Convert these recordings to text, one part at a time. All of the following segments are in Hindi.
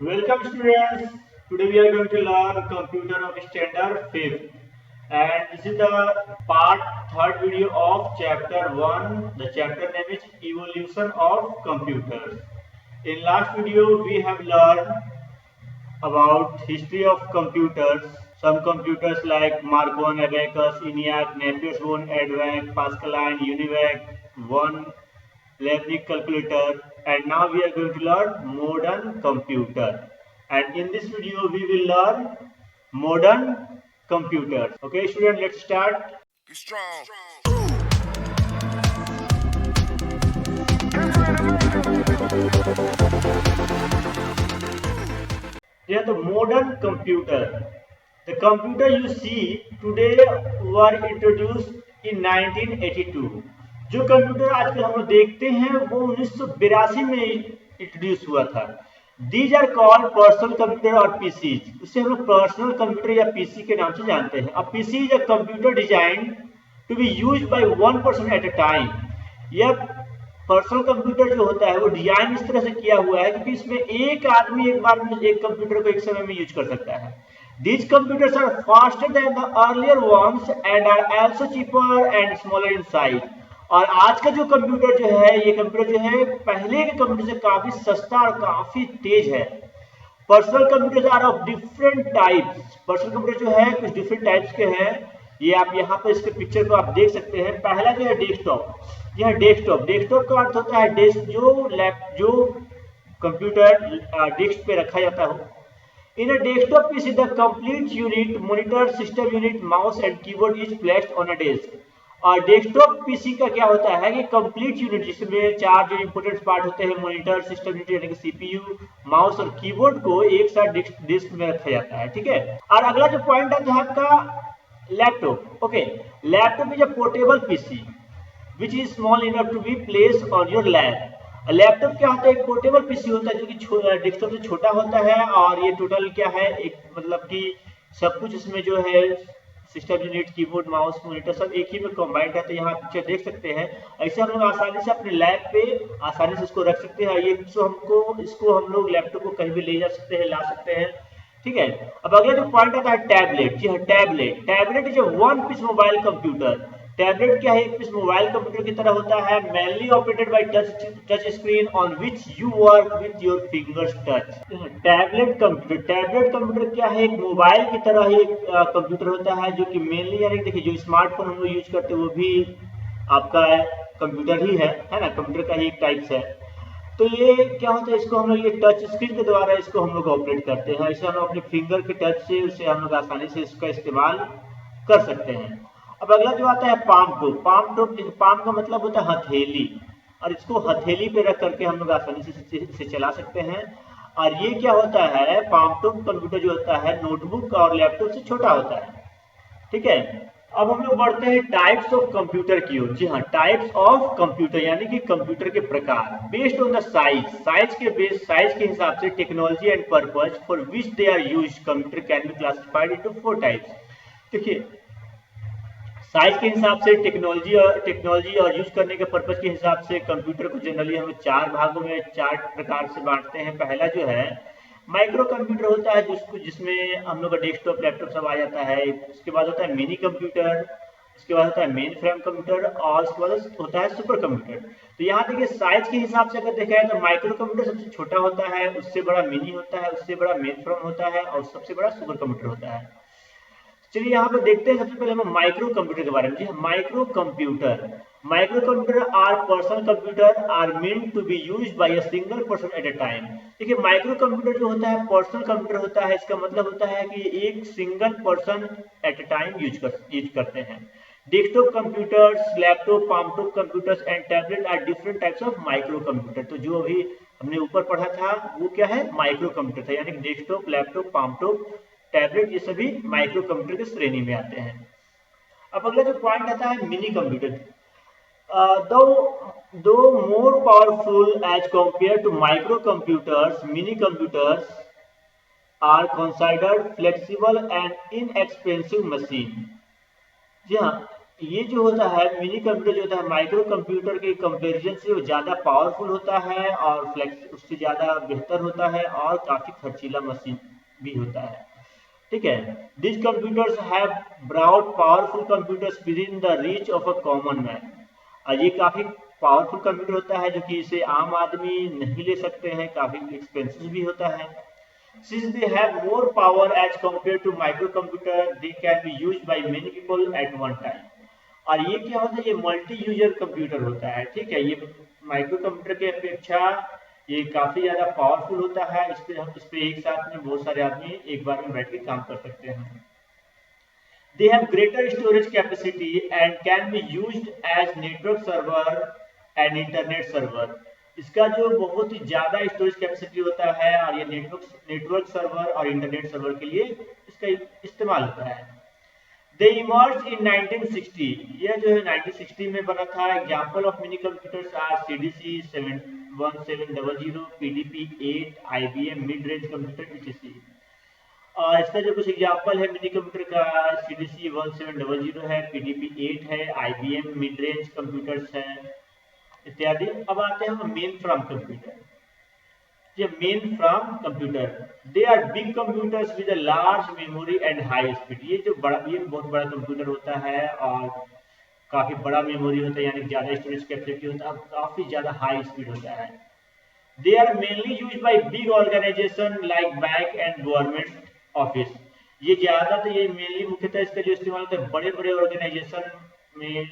Welcome students. Today we are going to learn computer of standard 5th and this is the part third video of chapter 1. The chapter name is evolution of computers. In last video we have learned about history of computers. Some computers like Mark I, Abacus, ENIAC, Napier-Stone, EDVAC, Pascaline, UNIVAC, one Leibniz calculator, and now we are going to learn modern computer. And in this video we will learn modern computers. Okay student, let's start. Be strong. Yeah, the modern computer. The computer you see today were introduced in 1982. जो कंप्यूटर आजकल हम लोग देखते हैं वो 1982 में इंट्रोड्यूस हुआ था. These are called personal computer और पीसीज. उसे हम लोग पर्सनल कंप्यूटर या पीसी के नाम से जानते हैं. अब PC is a computer design to be used by one person at a time. यह पर्सनल कंप्यूटर जो होता है वो डिजाइन इस तरह से किया हुआ है क्योंकि इसमें एक आदमी एक बार में एक कंप्यूटर को एक समय में यूज कर सकता है. These computers are faster than the earlier ones and are also cheaper and smaller in size. और आज का जो कंप्यूटर जो है ये कंप्यूटर जो है पहले के कंप्यूटर से काफी सस्ता और काफी तेज है. Personal computer are of different types. Personal computer जो है कुछ डिफरेंट टाइप्स के हैं. ये आप यहाँ पर इसके पिक्चर को आप देख सकते हैं. पहला जो है डेस्कटॉप. यह डेस्कटॉप. डेस्कटॉप का अर्थ होता है डेस्क जो कंप्यूटर डेस्क पे रखा जाता हो. In a desktop PC, the complete unit, monitor, system unit, mouse and keyboard is placed on a desk. और डेस्कटॉप पीसी का क्या होता है कि कंप्लीट यूनिट जिसमें चार जो इंपोर्टेंट पार्ट होते हैं मॉनिटर, सिस्टम यूनिट यानी कि सीपीयू, माउस और कीबोर्ड को एक साथ डेस्क में रखा जाता है. ठीक है. और अगला जो पॉइंट है आपका laptop. Okay, laptop is a portable PC which is small enough to be placed on your lap. Laptop क्या होता है? एक पोर्टेबल पीसी होता है जो कि डेस्कटॉप से छोटा होता है और ये टोटल क्या है एक मतलब कि सब कुछ इसमें जो है system unit, keyboard, mouse, monitor सब एक ही में कंबाइंड रहता है. यहाँ पिक्चर देख सकते हैं. ऐसे हम लोग आसानी से अपने लैप पे आसानी से इसको रख सकते हैं. ये इसको हम लोग लैपटॉप को कहीं भी ले जा सकते हैं, ला सकते हैं. ठीक है. अब अगला जो पॉइंट आता है टैबलेट. जी हाँ, tablet. Tablet is a one piece mobile computer. Tablet क्या है? एक पीस मोबाइल कंप्यूटर की तरह होता है. Mainly operated by touch screen on which you work with your fingers touch. Tablet computer. Tablet computer क्या है? एक मोबाइल की तरह ही एक कंप्यूटर होता है जो कि मेनली यानी देखिए जो स्मार्टफोन हम लोग यूज करते हैं वो भी आपका कंप्यूटर ही है ना. कंप्यूटर का ही एक टाइप्स है. तो ये क्या होता है? इसको हम लोग ये टच स्क्रीन के द्वारा इसको हम लोग ऑपरेट करते हैं. ऐसे हम लोग अपने फिंगर के टच से उसे हम लोग आसानी से इसका इस्तेमाल कर सकते हैं. अब अगला जो आता है पाम टॉप. पाम का मतलब होता है हथेली और इसको हथेली पे रख करके हम लोग आसानी से चला सकते हैं. और ये क्या होता है? पाम टॉप कंप्यूटर जो होता है नोटबुक और लैपटॉप से छोटा होता है. ठीक है. अब हम लोग बढ़ते हैं टाइप्स ऑफ कंप्यूटर की ओर. जी हाँ, टाइप्स ऑफ कंप्यूटर यानी कि कंप्यूटर के प्रकार. बेस्ड ऑन द साइज के हिसाब से technology and purpose for which they are use computer can be classified into 4 types. देखिए साइज के हिसाब से टेक्नोलॉजी और यूज करने के पर्पज के हिसाब से कंप्यूटर को जनरली हम चार भागों में चार प्रकार से बांटते हैं. पहला जो है माइक्रो कंप्यूटर होता है जिसमें हम लोग का डेस्कटॉप लैपटॉप सब आ जाता है. उसके बाद होता है मिनी कंप्यूटर. उसके बाद होता है मेन फ्रेम कंप्यूटर और उसके बाद होता है सुपर कंप्यूटर. तो यहाँ देखिए साइज के हिसाब से अगर देखा जाए तो माइक्रो कंप्यूटर सबसे छोटा होता है, उससे बड़ा मिनी होता है, उससे बड़ा मेन फ्रेम होता है और सबसे बड़ा सुपर कंप्यूटर होता है. चलिए यहाँ पे देखते हैं सबसे पहले हम माइक्रो कंप्यूटर के बारे में. जी micro computer are personal computer are meant to be used by a single person at a time. देखिए माइक्रो कंप्यूटर जो होता है पर्सनल कंप्यूटर होता है. इसका मतलब होता है कि एक single person at a time use करते हैं. Desktop computers, laptop, palmtop computers and tablet are different types of micro computer. तो जो अभी हमने ऊपर पढ़ा था वो क्या है? माइक्रो कंप्यूटर था. यानी डेस्कटॉप, लैपटॉप, पामटॉप, टैबलेट ये सभी माइक्रो कंप्यूटर की श्रेणी में आते हैं. अब अगला जो पॉइंट आता है mini computer. Though more powerful as compared to micro computers, mini computers are considered flexible and inexpensive machine. जी हाँ, ये जो होता है मिनी कंप्यूटर जो होता है माइक्रो कंप्यूटर के कंपैरिजन से वो ज़्यादा पावरफुल होता है और फ्लेक्स उससे ज़्यादा बेहतर होता है और काफ़ी खर्चीला मशीन भी होता है। ठीक है, this computers have broad powerful computers within the reach of a common man. और ये काफ़ी पावरफुल कंप्यूटर होता है जो कि इसे आम आदमी नहीं ले सकते हैं, काफ़ी एक्सपेंसिव भी होता है। Since they have more power as compared to microcomputer, they can be used by many people at one time. और ये क्या होता है, ये मल्टी यूजर कंप्यूटर होता है। ठीक है, ये माइक्रो कंप्यूटर के अपेक्षा ये काफी ज्यादा पावरफुल होता है। इस पे एक साथ में बहुत सारे आदमी एक बार में बैठ के काम कर सकते हैं। They have greater storage capacity and can be used as network server and internet server. इसका जो बहुत ही ज़्यादा स्टोरेज कैपेसिटी होता है और ये नेटवर्क सर्वर और इंटरनेट सर्वर के लिए इसका इस्तेमाल होता है। They emerged in 1960. यह जो है 1960 में बना था। Example of mini computers are CDC 1700, PDP-8, IBM mid range computer etc. और इसका जो कुछ एग्जाम्पल है मिनी कंप्यूटर का, CDC 1700 है, PDP-8 है, IBM मिड रेंज कंप्यूटर्स है इत्यादि। अब आते हैं हम मेन फ्रॉम कंप्यूटर। ये mainframe computer, they are big computers with a large memory and high speed. ये बहुत बड़ा कंप्यूटर होता है और काफी बड़ा मेमोरी होता है, यानी ज्यादा स्टोरेज कैपेसिटी होता है, काफी ज्यादा हाई स्पीड होता है। They are mainly used by big organisation like bank and government office. ये ज्यादा तो ये मेनली मुख्यतः इसका जो इस्तेमाल होता है बड़े बड़े ऑर्गेनाइजेशन में,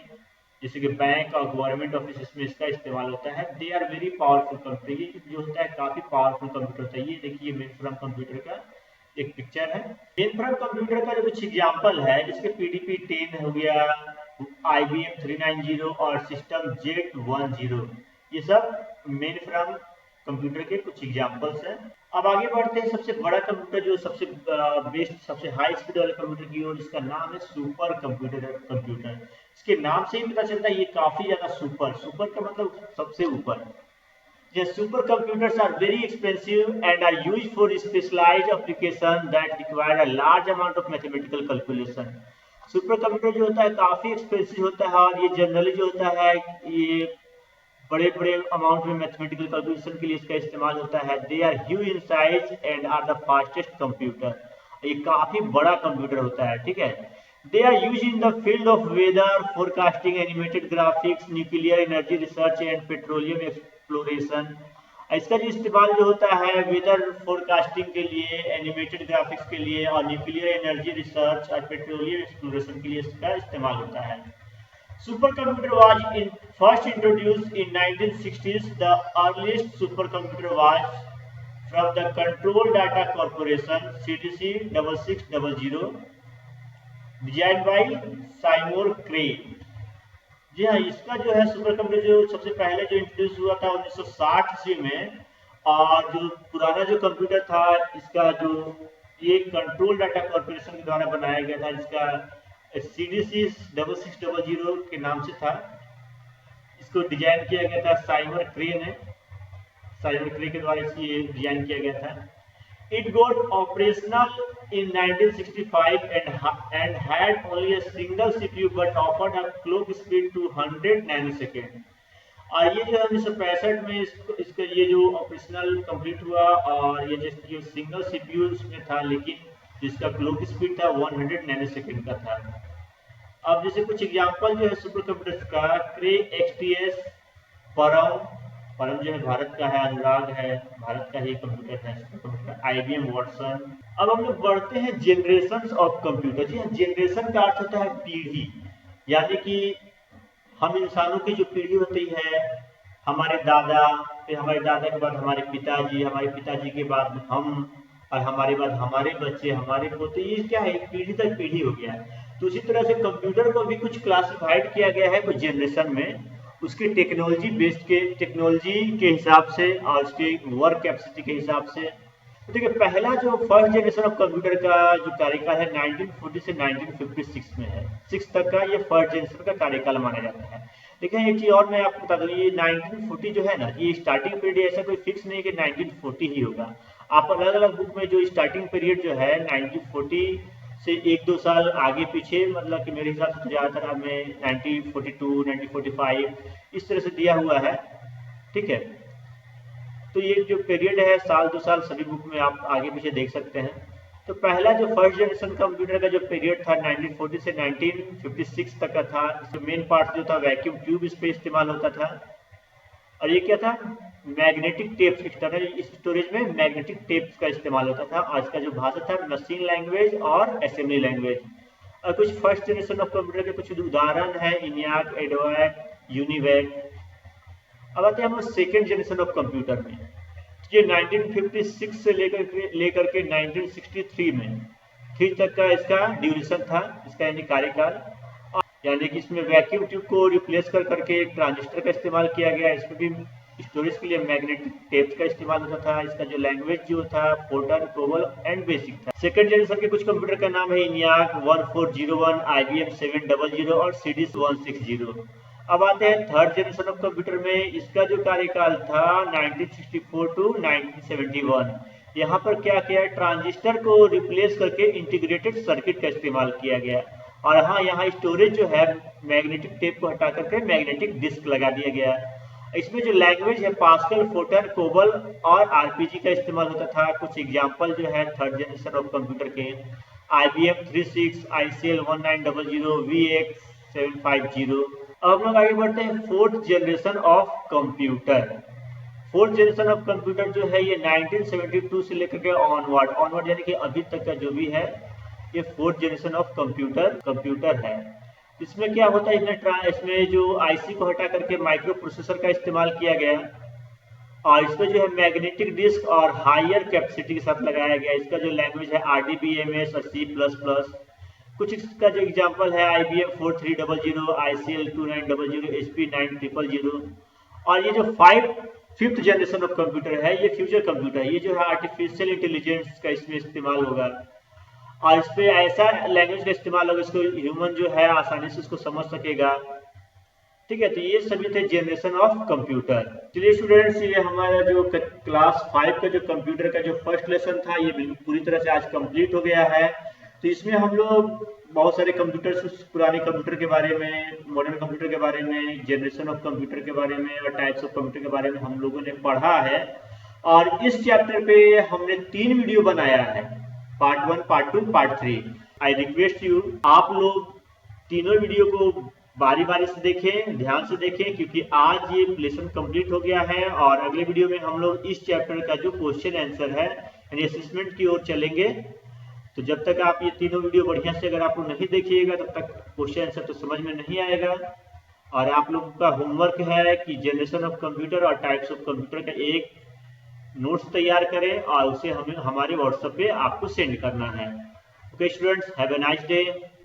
जैसे कि बैंक और गवर्नमेंट ऑफिस में इसका इस्तेमाल होता है। They are very powerful computer, ये जो होता है काफी पावरफुल कंप्यूटर होता है। ये देखिए मेन फ्रॉम कंप्यूटर का एक पिक्चर है। मेन फ्रॉम कंप्यूटर का जो कुछ एग्जाम्पल है, इसके PDP-10 हो गया, IBM 390 और सिस्टम Z10, ये सब मेन फ्रॉम कंप्यूटर के कुछ एग्जाम्पल्स हैं। अब आगे बढ़ते हैं सबसे बड़ा कंप्यूटर जो सबसे बेस्ट सबसे हाई स्पीड वाले कंप्यूटर की ओर, जिसका नाम है सुपर कंप्यूटर। इसके नाम से ही पता चलता है ये काफी ज्यादा सुपर का मतलब सबसे ऊपर। Yes, supercomputers are very expensive and are used for specialized applications that require a large amount of mathematical calculation. Super computer जो होता है काफी एक्सपेंसिव होता है और ये जनरली जो होता है ये बड़े बड़े अमाउंट में मैथमेटिकल कैलकुलेशन के लिए इसका इस्तेमाल होता है। They are huge in size and are the fastest computer. ये काफी बड़ा कंप्यूटर होता है। ठीक है, they are use in the field of weather forecasting, animated graphics, nuclear energy research and petroleum exploration. इसका जो इस्तेमाल जो होता है वेदर फोरकास्टिंग के लिए, एनिमेटेड ग्राफिक्स के लिए और न्यूक्लियर एनर्जी रिसर्च और पेट्रोलियम एक्सप्लोरेशन के लिए इसका इस्तेमाल होता है। Supercomputer was first introduced in 1960s. The earliest supercomputer was from the Control Data Corporation (CDC 6600), designed by Seymour Cray। जी हाँ, इसका जो है सुपर कंप्यूटर जो सबसे पहले जो इंट्रोड्यूस हुआ था 1960 ईस्वी में, और जो पुराना जो कंप्यूटर था इसका जो ये कंट्रोल डाटा कॉर्पोरेशन के द्वारा बनाया गया था, जिसका CDC 6600 के नाम से था। इसको डिजाइन किया गया था साइमर क्रे के द्वारा इसकी डिजाइन किया गया था। It got operational in 1965 and had only a single CPU but offered a clock speed to 100 nanosecond। और ये जो 1965 में इसका ये जो ऑपरेशनल कंप्लीट हुआ और ये जो सिंगल CPU उसमें था, लेकिन जिसका क्लॉक स्पीड था 100 नैनोसेकंड का था। अब जैसे कुछ एग्जांपल जो है सुपर कंप्यूटर्स का, क्रे XTS, परम जो है भारत का है, अनुराग है भारत का ही कंप्यूटर है सुपर कंप्यूटर, IBM वाटसन। अब हम लोग बढ़ते हैं जनरेशन ऑफ कंप्यूटर। जी हाँ, जनरेशन का अर्थ होता है पीढ़ी, यानी कि हम इंसानों की जो पीढ़ी होती है, हमारे दादा, फिर हमारे दादा के बाद हमारे पिताजी के बाद हम, और हमारे बाद हमारे बच्चे, हमारे पोते, ये क्या है, पीढ़ी तक पीढ़ी हो गया है। तो उसी तरह से कंप्यूटर को भी कुछ क्लासिफाइड किया गया है कुछ जनरेशन में, उसके टेक्नोलॉजी के हिसाब से और उसके वर्क कैपेसिटी के हिसाब से। तो देखिए, पहला जो फर्स्ट जनरेशन ऑफ कंप्यूटर का जो कार्यकाल है 1940 से 1956 में है, 6 तक का ये फर्स्ट जनरेशन का कार्यकाल माना जाता है। देखिए एक चीज और मैं आपको बता दूं, ये 1940 जो है ना, ये स्टार्टिंग पीरियड ऐसा कोई फिक्स नहीं कि 1940 ही होगा। आप अलग अलग बुक में जो स्टार्टिंग पीरियड जो है 1940 से 1-2 साल आगे पीछे, मतलब कि मेरे हिसाब से तो ज़्यादातर हमें 1942, 1945 इस तरह से दिया हुआ है। ठीक है, तो ये जो पीरियड है साल 2 साल सभी बुक में आप आगे पीछे देख सकते हैं। तो पहला जो फर्स्ट जनरेशन कंप्यूटर का जो पीरियड था 1940 से 1956 तक का था। इसमें मेन पार्ट जो था वैक्यूम ट्यूब इस पे इस्तेमाल होता था। और ये क्या था, मैग्नेटिक टेप्स, एक्सटर्नल स्टोरेज में मैग्नेटिक टेप्स का इस्तेमाल होता था। और इसका जो भाषा था मशीन लैंग्वेज और असेंबली लैंग्वेज। और कुछ फर्स्ट जनरेशन ऑफ कंप्यूटर के कुछ उदाहरण है ENIAC, EDOAC, UNIVAC। अब आते हैं हम सेकेंड जनरेशन ऑफ कंप्यूटर में। ये 1956 से लेकर के 1963 में 3 तक का इसका ड्यूरेशन था, इसका यानी कार्यकाल। यानी कि इसमें वैक्यूम ट्यूब को रिप्लेस कर करके एक ट्रांजिस्टर का इस्तेमाल किया गया। इसमें भी स्टोरेज के लिए मैग्नेटिक टेप्स का इस्तेमाल होता था। इसका जो लैंग्वेज जो था फोर्टन, कोबल एंड बेसिक था। सेकंड जनरेशन के कुछ कंप्यूटर का नाम है ENIAC 1401, IBM 700 और CD 160। अब आते हैं थर्ड जनरेशन ऑफ कंप्यूटर में। इसका जो कार्यकाल था 1964 टू 1971। यहाँ पर क्या किया, ट्रांजिस्टर को रिप्लेस करके इंटीग्रेटेड सर्किट का इस्तेमाल किया गया। और हाँ, यहाँ स्टोरेज जो है मैग्नेटिक टेप को हटा करके मैग्नेटिक डिस्क लगा दिया गया। इसमें जो लैंग्वेज है पास्कल, फोर्टन, कोबल और RPG का इस्तेमाल होता था। कुछ एग्जांपल जो है थर्ड जनरेशन ऑफ कंप्यूटर के, IBM 36, ICL 1900, VX 750। अब हम लोग आगे बढ़ते हैं fourth generation of computer. Fourth generation of computer जो है ये 1972 से लेकर के ऑनवर्ड यानी कि अभी तक का जो भी है ये फोर्थ जनरेशन ऑफ कंप्यूटर है। इसमें क्या होता है, इसमें जो IC को हटा करके माइक्रो प्रोसेसर का इस्तेमाल किया गया। और इसमें जो है मैग्नेटिक डिस्क और हायर कैपेसिटी के साथ लगाया गया। इसका जो लैंग्वेज है RDBMS और C++। कुछ इसका जो एग्जांपल है IBM 4300, ICL 2900, HP 9000। और ये जो फिफ्थ जनरेशन ऑफ कंप्यूटर है ये फ्यूचर कंप्यूटर है। ये जो है आर्टिफिशियल इंटेलिजेंस का इसमें इस्तेमाल होगा। और इस पे ऐसा लैंग्वेज का इस्तेमाल होगा इसको ह्यूमन जो है आसानी से इसको समझ सकेगा। ठीक है, तो ये सभी थे जनरेशन ऑफ कंप्यूटर। चलिए स्टूडेंट्स, ये हमारा जो क्लास 5 का जो कंप्यूटर का जो फर्स्ट लेसन था ये पूरी तरह से आज कंप्लीट हो गया है। तो इसमें हम लोग बहुत सारे कंप्यूटर्स, पुराने कंप्यूटर के बारे में, मॉडर्न कंप्यूटर के बारे में, जनरेशन ऑफ कंप्यूटर के बारे में और टाइप्स ऑफ कंप्यूटर के बारे में हम लोगों ने पढ़ा है। और इस चैप्टर पे हमने 3 वीडियो बनाया है, part 1, part 2, part 3। I request you, आप लोग तीनों वीडियो को बारी बारी से देखें, ध्यान से देखें, क्योंकि आज ये लेसन कंप्लीट हो गया है। और अगले वीडियो में हम लोग इस चैप्टर का जो क्वेश्चन आंसर है यानी असेसमेंट की ओर चलेंगे। तो जब तक आप ये तीनों वीडियो बढ़िया से अगर आप लोग नहीं देखिएगा तब तक क्वेश्चन आंसर तो समझ में नहीं आएगा। और आप लोगों का होमवर्क है कि जनरेशन ऑफ कंप्यूटर और टाइप्स ऑफ कंप्यूटर का एक नोट्स तैयार करें और उसे हमें हमारे व्हाट्सएप पे आपको सेंड करना है। Okay students, have a nice day.